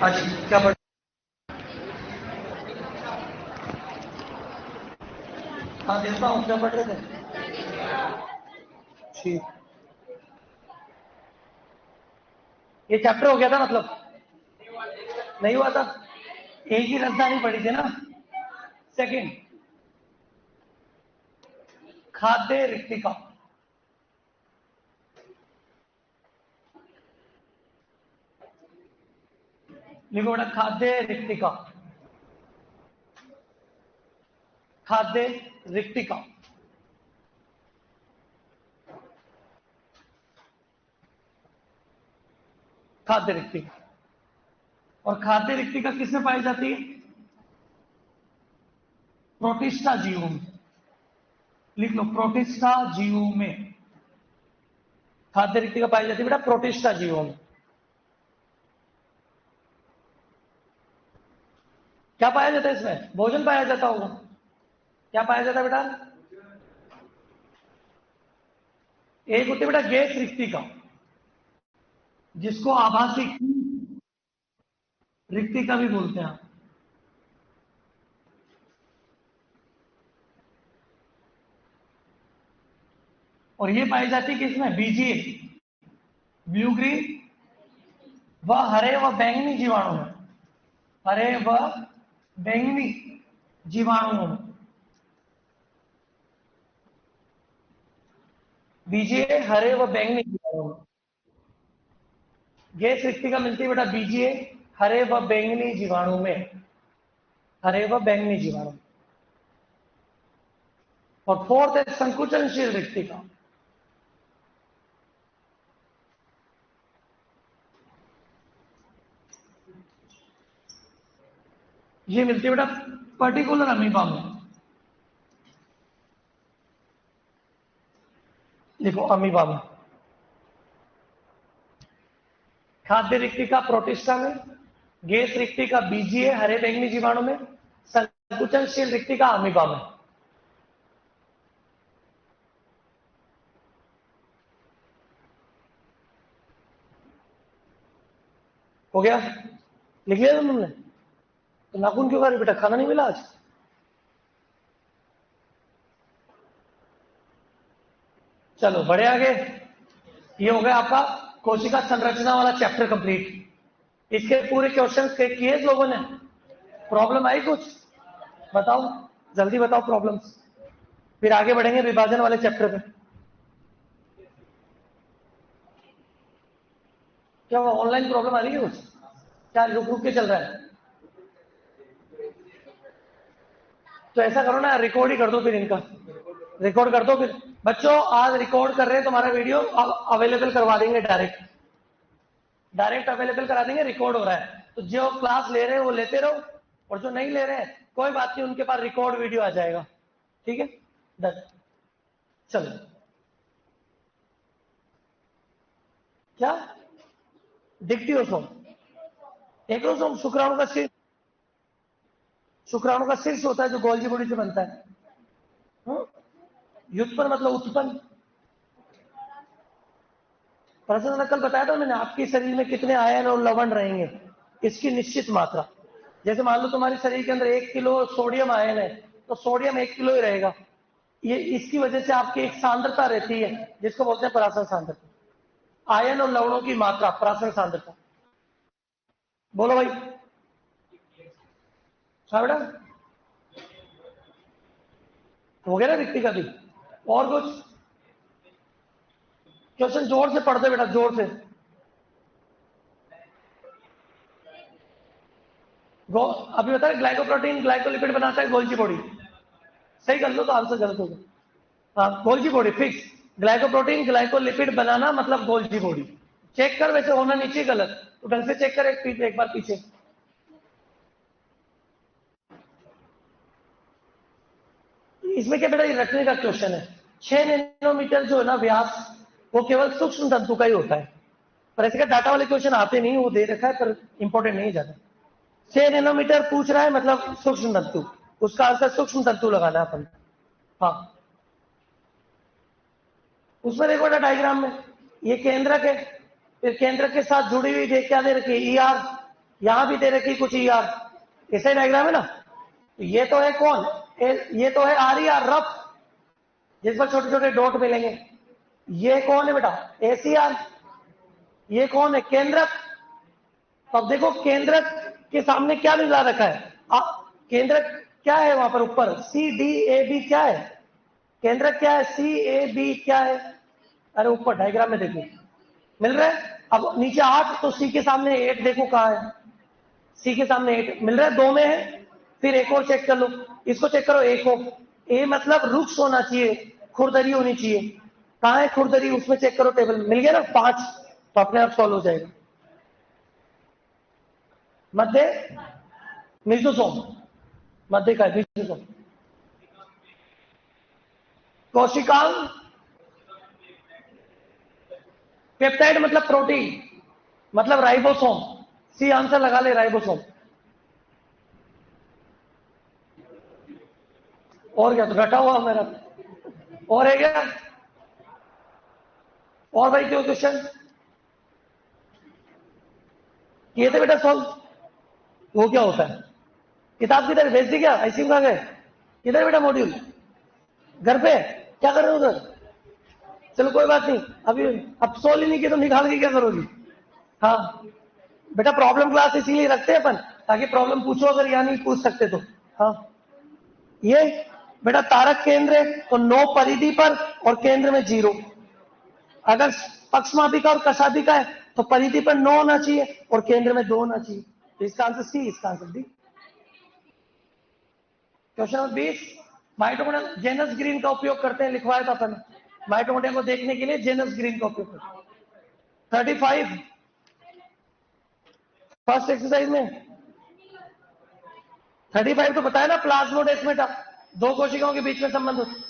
अच्छा क्या पढ़, हाँ देता हूँ, क्या पढ़ रहे थे? ठीक, ये चैप्टर हो गया था मतलब, नहीं हुआ था? एक ही राजधानी पढ़ी थी ना। सेकंड, खाद्य रिक्तिका। लिखो बेटा, खाद्य रिक्तिका। खाद्य रिक्तिका। खाद्य रिक्तिका। और खाद्य रिक्तिका किसमें पाई जाती है? प्रोटिस्टा जीवों में। लिख लो, प्रोटिस्टा जीवों में खाद्य रिक्तिका पाई जाती है बेटा, प्रोटिस्टा जीवों में। क्या पाया जाता है इसमें? भोजन पाया जाता होगा। क्या पाया जाता है बेटा? एक होती है बेटा गैस रिक्तिका, जिसको आभासी रिक्तिका भी बोलते हैं। और ये पाई जाती है किसमें? बीजीए, ब्लू ग्रीन व हरे व बैंगनी जीवाणु में। हरे व बैंगनी जीवाणुओं में। बीजीए हरे व बैंगनी जीवाणुओं में। गैस रिक्तिका मिलती है बेटा बीजीए हरे व बैंगनी जीवाणु में। हरे व बैंगनी जीवाणु। और फोर्थ है संकुचनशील रिक्तिका। ये मिलती है बेटा पर्टिकुलर अमीबा में। देखो अमीबा में। खाद्य रिक्तिका प्रोटिस्टा में, गैस रिक्तिका बीजीए हरे बैंगनी जीवाणु में, संकुचनशील रिक्तिका अमीबा में। हो गया? लिख लिया तुमने? तो नाखून क्यों खा रही बेटा, खाना नहीं मिला आज? चलो बढ़े आगे। ये हो गया आपका कोशिका संरचना वाला चैप्टर कंप्लीट। इसके पूरे क्वेश्चन किए लोगों ने? प्रॉब्लम आई कुछ? बताओ, जल्दी बताओ प्रॉब्लम, फिर आगे बढ़ेंगे विभाजन वाले चैप्टर पे। क्या ऑनलाइन प्रॉब्लम आ रही है कुछ? क्या रुक रुक के चल रहा है? तो ऐसा करो ना, रिकॉर्ड ही कर दो फिर इनका। रिकॉर्ड कर दो फिर। बच्चों आज रिकॉर्ड कर रहे हैं, तुम्हारा वीडियो अवेलेबल करवा देंगे, डायरेक्ट डायरेक्ट अवेलेबल करा देंगे, रिकॉर्ड हो रहा है। तो जो क्लास ले रहे हैं वो लेते रहो, और जो नहीं ले रहे हैं कोई बात नहीं, उनके पास रिकॉर्ड वीडियो आ जाएगा। ठीक है, डन। चलो, क्या? डिक्टियोसोम, एग्रोसोम शुक्राणु का शीर्ष, शुक्राणु का शीर्ष होता है जो गोल्जी बॉडी से बनता है। व्युत्पन्न मतलब उत्पन्न। प्रश्न कल बताया था मैंने, आपके शरीर में कितने आयन और लवण रहेंगे, इसकी निश्चित मात्रा। जैसे मान लो तुम्हारे शरीर के अंदर 1 किलो सोडियम आयन है, तो सोडियम 1 किलो ही रहेगा। ये इसकी वजह से आपकी एक सांद्रता रहती है, जिसको बोलते हैं परासर सांद्रता। आयन और लवणों की मात्रा, परासर सांद्रता। बोलो भाई। हाँ बेटा, हो गया ना रिक्ति का भी? और कुछ क्वेश्चन जोर से पढ़ दे बेटा, जोर से। अभी बता रहे ग्लाइकोप्रोटीन ग्लाइकोलिपिड बनाता है गोल्जी बॉडी। सही कर लो तो आंसर गलत होगा। हाँ, Golgi body fix. Glycoprotein glycolipid बनाना मतलब गोल्जी बॉडी। चेक कर, वैसे होना नीचे गलत, तो ढंग से चेक कर, एक बार पीछे। इसमें क्या बेटा, ये रखने का क्वेश्चन है। 6 नैनोमीटर जो है ना व्यास, वो केवल सूक्ष्म तंतु का ही होता है। पर ऐसे का डाटा वाले क्वेश्चन आते नहीं, वो दे रखा है पर इंपॉर्टेंट नहीं ज्यादा। 6 नैनोमीटर पूछ रहा है मतलब सूक्ष्म तंतु, उसका आंसर सूक्ष्म तंतु लगाना है अपन। हाँ, उसमें देखो ना डायग्राम में, ये केंद्रक है, फिर केंद्रक के साथ जुड़ी हुई देख क्या दे रखी है, ER, यहां भी दे रखी कुछ ER, ऐसे डायग्राम है ना। तो ये तो है कौन, ये तो है RER रफ, जिस पर छोटे छोटे डॉट मिलेंगे। ये कौन है बेटा, ACR। ये कौन है, केंद्रक। अब देखो केंद्रक के सामने क्या मिला रखा है, केंद्रक क्या है वहां पर ऊपर, CDAB क्या है, केंद्रक क्या है, CAB क्या है। अरे ऊपर डायग्राम में देखो मिल रहा है। अब नीचे 8, तो C के सामने 8 देखो कहाँ है, C के सामने 8 मिल रहा है, 2 में है। फिर एक और चेक कर लो, इसको चेक करो, एक हो, A मतलब रुक्स होना चाहिए, खुरदरी होनी चाहिए। कहाँ है खुरदरी, उसमें चेक करो, टेबल मिल गया ना 5, तो अपने आप सॉल्व हो जाएगा। मध्य मिजोसोम, मध्य का मिजोसोम। कोशिकांग, पेप्टाइड मतलब प्रोटीन, मतलब राइबोसोम। सी आंसर लगा ले, राइबोसोम। और क्या, तो रटा हुआ मेरा, और है क्या, और भाई क्यों क्वेश्चन किए थे बेटा सॉल्व, वो क्या होता है, किताब किधर भेज दी क्या, आईसीयू कहाँ गए, किधर बेटा मॉड्यूल, घर पे, क्या कर रहे हो उधर, चलो कोई बात नहीं, अभी अब सोल्व ही नहीं किया तो निकाल के क्या करोगी। हाँ बेटा, प्रॉब्लम क्लास इसीलिए रखते हैं अपन, ताकि प्रॉब्लम पूछो, अगर यहाँ नहीं पूछ सकते तो। हाँ ये बेटा तारक केंद्र है, तो 9 परिधि पर और केंद्र में 0। अगर पक्षमापिका और कशापिका है तो परिधि पर 9 होना चाहिए और केंद्र में 2 होना चाहिए। तो इसका आंसर सी, इसका answer d. Question number 20, mitochondria Janus green का उपयोग करते हैं, लिखवाया था अपन, माइटोकॉन्ड्रिया को देखने के लिए जेनस ग्रीन का उपयोग करते हैं। 35 फर्स्ट एक्सरसाइज में 35 तो बताया ना, प्लाज्मोडेस्माटा, 2 कोशिकाओं के बीच में संबंध होता है।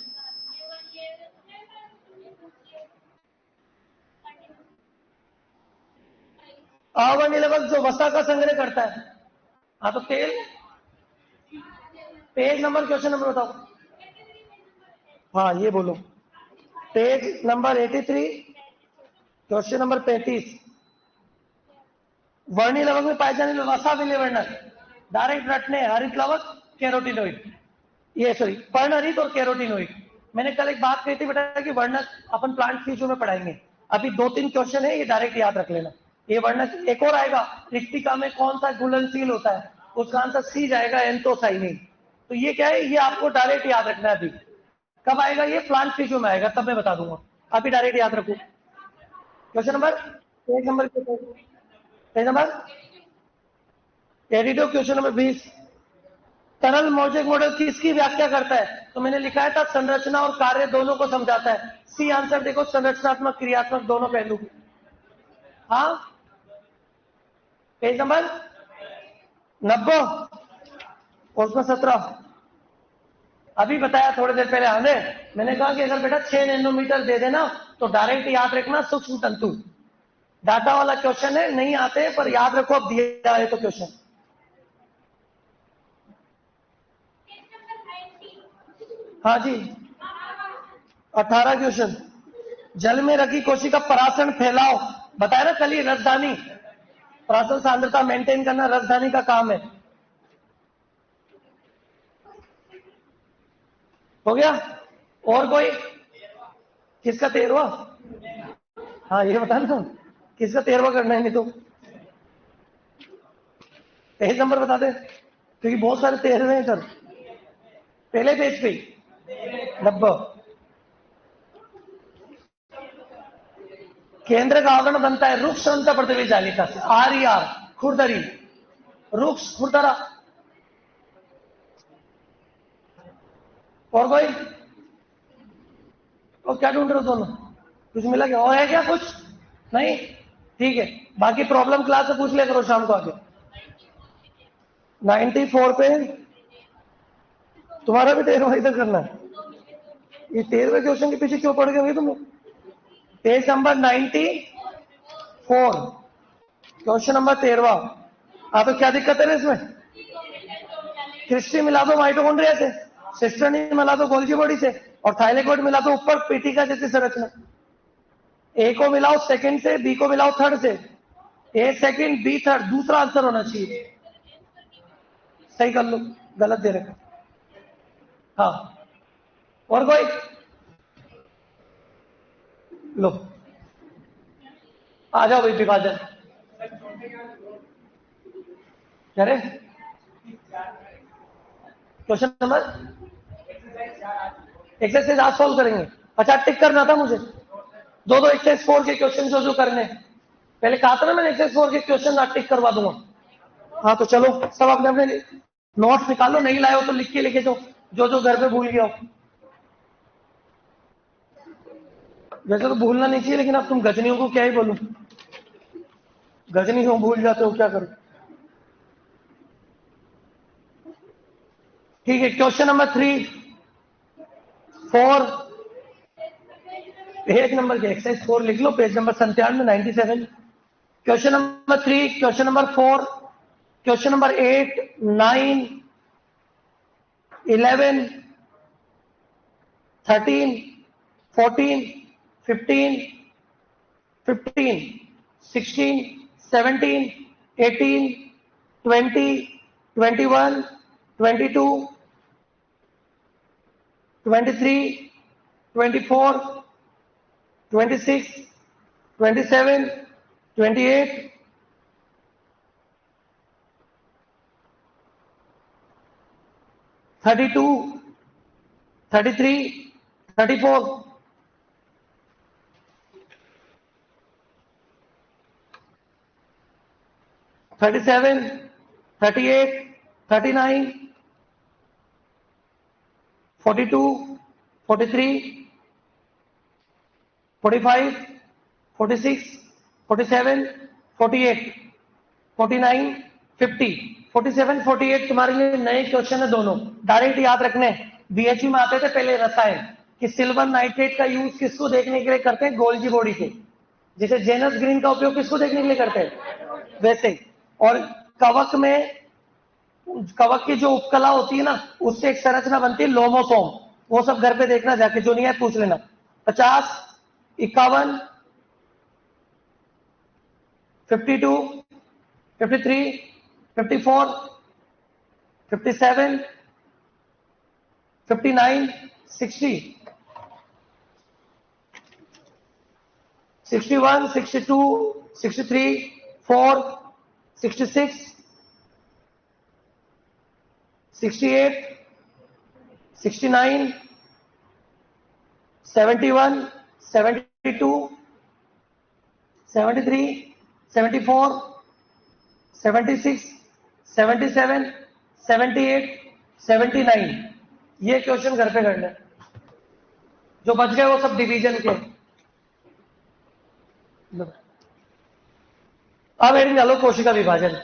अवर्णिलवक जो वसा का संग्रह करता है। हाँ तो तेल, पेज नंबर, क्वेश्चन नंबर बताओ। हाँ ये बोलो, पेज नंबर 83, क्वेश्चन नंबर 35। वर्णी लवक में पाए जाने वाले वसा विलयवर्णक, डायरेक्ट रटने, हरित लवक, कैरोटिनोइड, ये सॉरी पर्णहरित और कैरोटिनोइड। मैंने कल एक बात कही थी बेटा कि वर्णक अपन प्लांट फ्यूचर में पढ़ाएंगे, अभी 2-3 क्वेश्चन है, ये डायरेक्ट याद रख लेना। ये वर्णक एक और आएगा, रिक्तिका में कौन सा घुलनशील होता है, उसका आंसर सी जाएगा, एंथोसाइनिन। तो ये क्या है, ये आपको डायरेक्ट याद रखना है। अभी कब आएगा ये, प्लांट फ्यूचर में आएगा, तब मैं बता दूंगा, अभी डायरेक्ट याद रखो। Question number, page number, page number 82, question number 20। तरल मोजेक मॉडल किसकी व्याख्या करता है, तो मैंने लिखा था संरचना और कार्य दोनों को समझाता है। सी आंसर देखो, संरचनात्मक क्रियात्मक दोनों पहलू। हाँ पेज नंबर 90 और उसमें 17। अभी बताया थोड़ी देर पहले हमने, मैंने कहा कि अगर बेटा 6 नैनोमीटर दे देना तो डायरेक्ट याद रखना सूक्ष्म तंतु। डाटा वाला क्वेश्चन है, नहीं आते पर याद रखो, अब दिया है तो क्वेश्चन। हाँ जी 18 क्वेश्चन। जल में रखी कोशिका परासरण फैलाव, बताया ना कल ही, रसधानी, परासरण सांद्रता मेंटेन करना रसधानी का काम है। हो गया, और कोई, किसका 13वां, हाँ ये बता ना, किसका 13वां करना है, नहीं तो पेज नंबर बता दे, क्योंकि बहुत सारे 13वें हैं इधर, पहले पेज पे 90। केंद्र का आवरण बनता है रुक्ष अंत पृथ्वी जालिका से, RER, खुरदरी, रुक्ष खुरदरा। और कोई, और क्या ढूंढ रहे हो दोनों, कुछ मिला क्या, और है क्या कुछ, नहीं, ठीक है, बाकी प्रॉब्लम क्लास से पूछ लिया करो शाम को आके। 94 पे तुम्हारा भी 13वां इधर करना है, ये 13वें क्वेश्चन के पीछे क्यों पड़ गए तुम। पेज नंबर 94, क्वेश्चन नंबर 13वां। हाँ तो क्या दिक्कत है इसमें, क्रिस्टी मिला दो माइटोकॉन्ड्रिया से, सिस्टर्नी मिला दो गोल्गी बॉडी से, और थाइलेकोइड मिला दो ऊपर पीटिका जैसी संरचना। ए को मिलाओ सेकंड से, बी को मिलाओ थर्ड से, ए सेकंड बी थर्ड, दूसरा आंसर होना चाहिए। सही कर लो, गलत दे रखा। हाँ, और कोई? लो, आ जाओ भाई विभाजन। अरे क्वेश्चन नंबर एक्सरसाइज आज सॉल्व करेंगे। अच्छा, टिक करना था मुझे दो दो एक्सरसाइज 4 के क्वेश्चन जो करने। पहले कहा था ना मैंने एक्सरसाइज 4 के क्वेश्चन आज टिक करवा दूंगा। हाँ तो चलो, सब अपने अपने नोट्स निकालो, नहीं लाए हो तो लिख के लेके जाओ, जो घर पे भूल गया हो। वैसे तो भूलना नहीं चाहिए, लेकिन अब तुम गजनियों को क्या ही बोलूं, गजनी हो भूल जाते हो, क्या करो। ठीक है, क्वेश्चन नंबर 3 4, पेज नंबर के एक्सरसाइज 4 लिख लो, page number 97 97। Question number 3, question number 4, question number 8 9 11 13 14 15 15 16 17 18 20 21 22 23 24 26 27 28 32 33 34 37 38 39 42 43 45 46 47 48 49 50 47 48 तुम्हारे लिए नए क्वेश्चन है दोनों, डायरेक्ट याद रखने। बीएचयू में आते थे पहले रसायन कि सिल्वर नाइट्रेट का यूज किसको देखने के लिए करते हैं, गोल्जी बॉडी को। जैसे जेनस ग्रीन का उपयोग किसको देखने के लिए करते हैं, वैसे। और कवक में, कवक की जो उपकला होती है ना, उससे एक संरचना बनती है लोमोसोम, वो सब घर पे देखना जाके, जो नहीं है पूछ लेना। 50 51 52 53 54 57 59 60 61 62 63 4 66 68 69 71 72 73 74 76 77 78 79। ये क्वेश्चन घर पे करना, जो बच गए वो सब डिवीजन के। अब हेडिंग डालो कोशिका विभाजन।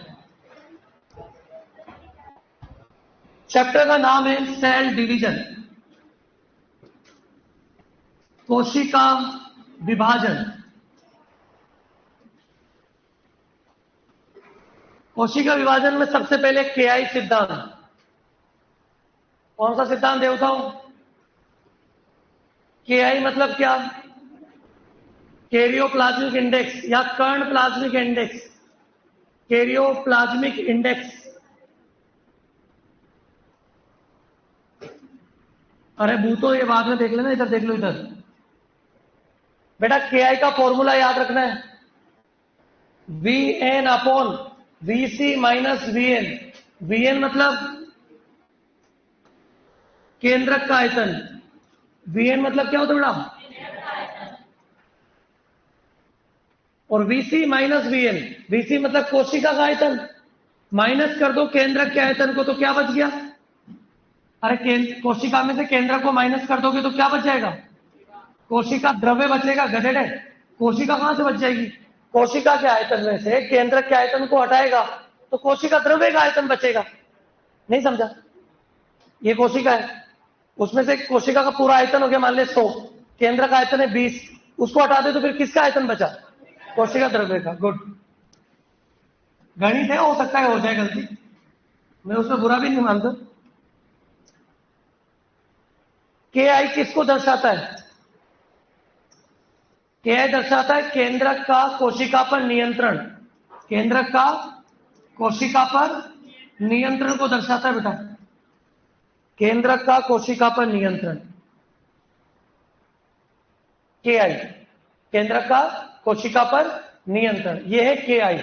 चैप्टर का नाम है सेल डिवीजन, कोशिका विभाजन। कोशिका विभाजन में सबसे पहले केआई सिद्धांत। कौन सा सिद्धांत देवताओं? केआई मतलब क्या? कैरियोप्लाज्मिक इंडेक्स या कर्ण प्लाज्मिक इंडेक्स, कैरियोप्लाज्मिक इंडेक्स। अरे भूतो, ये बाद में देख लेना, इधर देख लो इधर। बेटा केआई का फॉर्मूला याद रखना है, V N upon VC minus VN. VN मतलब केंद्रक का आयतन, वीएन मतलब क्या होता है बेटा? और वीसी माइनस वीएन, वीसी मतलब कोशिका का आयतन, माइनस कर दो केंद्रक के आयतन को, तो क्या बच गया? अरे कोशिका में से केंद्रक को माइनस कर दोगे तो क्या बच जाएगा? कोशिका द्रव्य बचेगा, गधेड़े। कोशिका कहां से बच जाएगी? कोशिका के आयतन में से केंद्रक के आयतन को हटाएगा तो कोशिका द्रव्य का आयतन बचेगा। नहीं समझा? ये कोशिका है, उसमें से कोशिका का पूरा आयतन हो गया मान ले 100, केंद्र का आयतन है 20, उसको हटा दे तो फिर किसका आयतन बचा? कोशिका द्रव्य का। गुड, गणित है, हो सकता है हो जाए गलती, मैं उसमें बुरा भी नहीं मानता। के आई किसको दर्शाता है? के आई दर्शाता है केंद्रक का कोशिका पर नियंत्रण, केंद्रक का कोशिका पर नियंत्रण को दर्शाता है बेटा। केंद्रक का कोशिका पर नियंत्रण के आई, केंद्रक का कोशिका पर नियंत्रण, ये है के आई।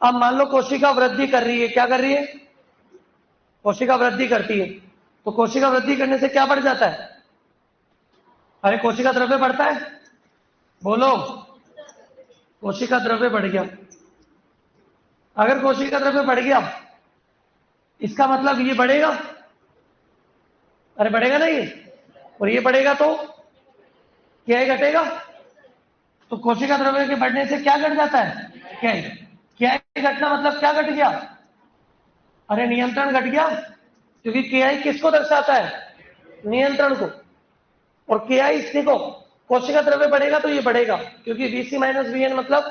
अब मान लो कोशिका वृद्धि कर रही है, क्या कर रही है? कोशिका वृद्धि करती है, तो कोशिका वृद्धि करने से क्या बढ़ जाता है? अरे कोशिका द्रव्य बढ़ता है, बोलो। कोशिका द्रव्य बढ़ गया। अगर कोशिका द्रव्य बढ़ गया, इसका मतलब ये बढ़ेगा, अरे बढ़ेगा ना ये, और ये बढ़ेगा तो क्या घटेगा? तो कोशिका द्रव्य के बढ़ने से क्या घट जाता है? क्या घटना मतलब क्या घट गया? अरे नियंत्रण घट गया, क्योंकि के आई किसको दर्शाता है? नियंत्रण को। और के आई देखो, कोशिका द्रव्य बढ़ेगा तो ये बढ़ेगा, क्योंकि वीसी माइनस वीएन मतलब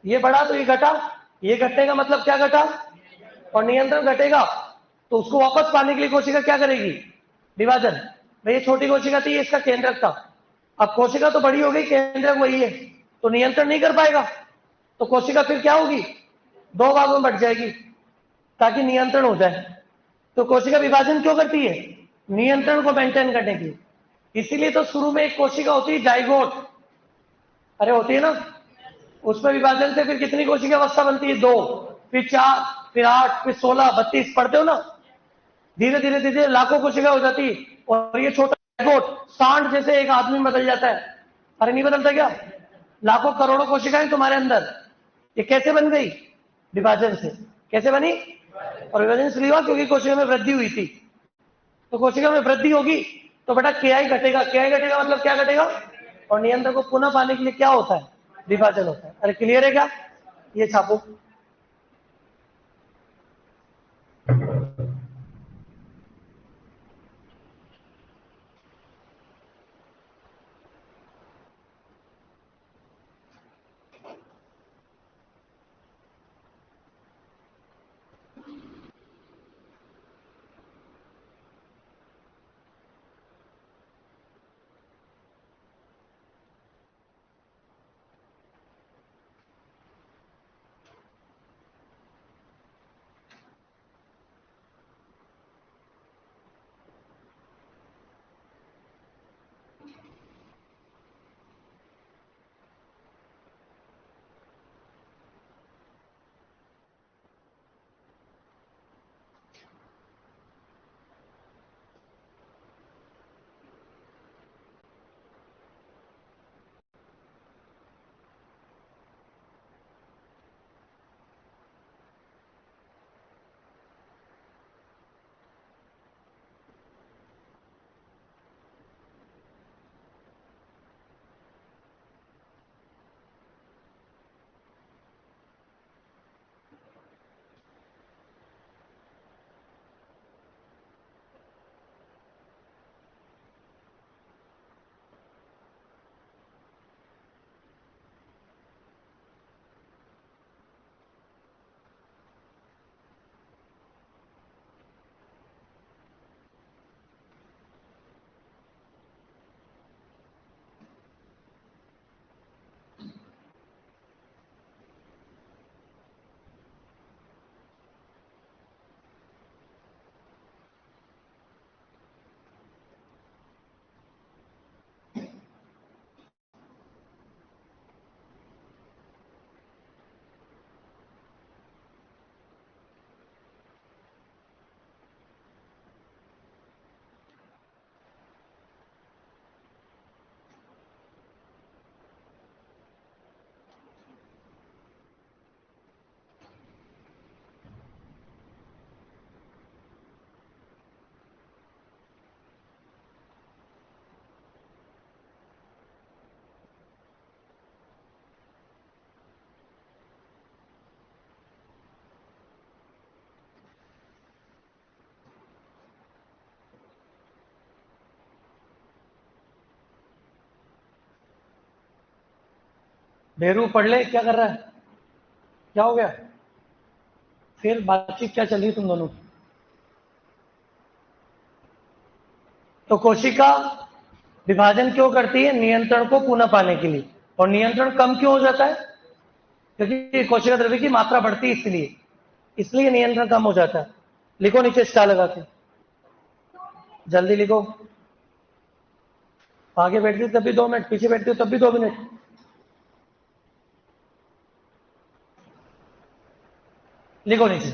ये बढ़ा तो ये घटा, ये घटने का मतलब क्या घटा? और नियंत्रण घटेगा, तो उसको वापस पाने के लिए कोशिका क्या करेगी? विभाजन। भाई ये छोटी कोशिका थी, इसका केंद्रक था, अब कोशिका तो बड़ी हो गई, केंद्रक वही है, तो नियंत्रण नहीं कर पाएगा, तो कोशिका फिर क्या होगी? दो भागों में बट जाएगी ताकि नियंत्रण हो जाए। तो कोशिका विभाजन क्यों करती है? नियंत्रण को मेंटेन करने के लिए। इसीलिए तो शुरू में एक कोशिका होती है जाइगोट, अरे होती है ना, उसमें विभाजन से फिर कितनी कोशिका अवस्था बनती है? 2, फिर 4, फिर 8, फिर 16, 32, पढ़ते हो ना। धीरे धीरे धीरे लाखों कोशिका हो जाती है, और ये छोटा जाइगोट सांड जैसे एक आदमी बदल जाता है। अरे नहीं बदलता क्या? लाखों करोड़ों कोशिकाएं तुम्हारे अंदर, ये कैसे बन गई? विभाजन से। कैसे बनी? और विभाजन इसलिए हुआ क्योंकि कोशिका में वृद्धि हुई थी। तो कोशिका में वृद्धि होगी तो बेटा के आई घटेगा, के आई घटेगा मतलब क्या घटेगा? और नियंत्रण को पुनः पाने के लिए क्या होता है? विभाजन होता है। अरे क्लियर है क्या? ये छापो। भेरू पढ़ ले, क्या कर रहा है? क्या हो गया? फिर बातचीत क्या चल रही है तुम दोनों? तो कोशिका विभाजन क्यों करती है? नियंत्रण को पुनः पाने के लिए। और नियंत्रण कम क्यों हो जाता है? क्योंकि कोशिका द्रव्य की मात्रा बढ़ती है, इसलिए नियंत्रण कम हो जाता है। लिखो नीचे स्टार लगा के, जल्दी लिखो। आगे बैठती तब भी 2 मिनट, पीछे बैठती हो तब भी 2 मिनट। लिखो नीचे।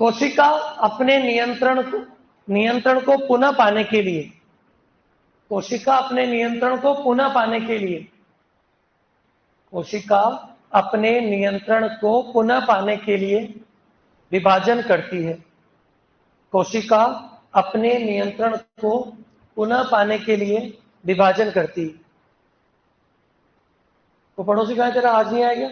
कोशिका अपने नियंत्रण को पुनः पाने के लिए, कोशिका अपने नियंत्रण को पुनः पाने के लिए, कोशिका अपने नियंत्रण को पुनः पाने के लिए विभाजन करती है। कोशिका अपने नियंत्रण को पुनः पाने के लिए विभाजन करती है। तो पड़ोसी कहा तेरा आज नहीं आएगा।